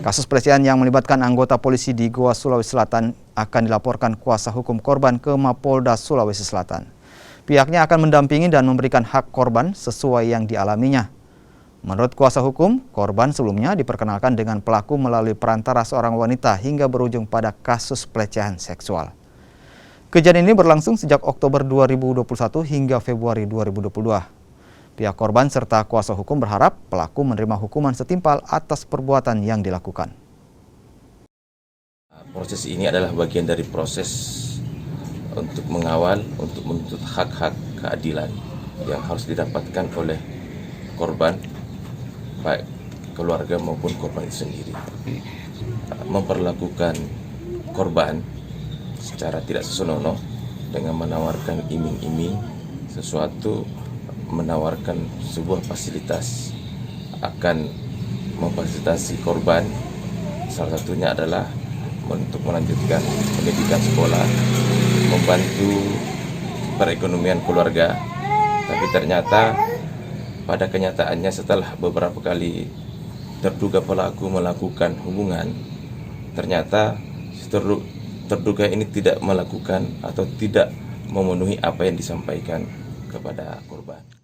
Kasus pelecehan yang melibatkan anggota polisi di Goa, Sulawesi Selatan akan dilaporkan kuasa hukum korban ke Mapolda Sulawesi Selatan. Pihaknya akan mendampingi dan memberikan hak korban sesuai yang dialaminya. Menurut kuasa hukum, korban sebelumnya diperkenalkan dengan pelaku melalui perantara seorang wanita hingga berujung pada kasus pelecehan seksual. Kejadian ini berlangsung sejak Oktober 2021 hingga Februari 2022. Pihak korban serta kuasa hukum berharap pelaku menerima hukuman setimpal atas perbuatan yang dilakukan. Proses ini adalah bagian dari proses untuk mengawal, untuk menuntut hak-hak keadilan yang harus didapatkan oleh korban, baik keluarga maupun korban itu sendiri. Memperlakukan korban secara tidak senonoh dengan menawarkan iming-iming sesuatu, menawarkan sebuah fasilitas akan memfasilitasi korban, salah satunya adalah untuk melanjutkan pendidikan sekolah, membantu perekonomian keluarga. Tapi ternyata pada kenyataannya setelah beberapa kali terduga pelaku melakukan hubungan, ternyata terduga ini tidak melakukan atau tidak memenuhi apa yang disampaikan kepada korban.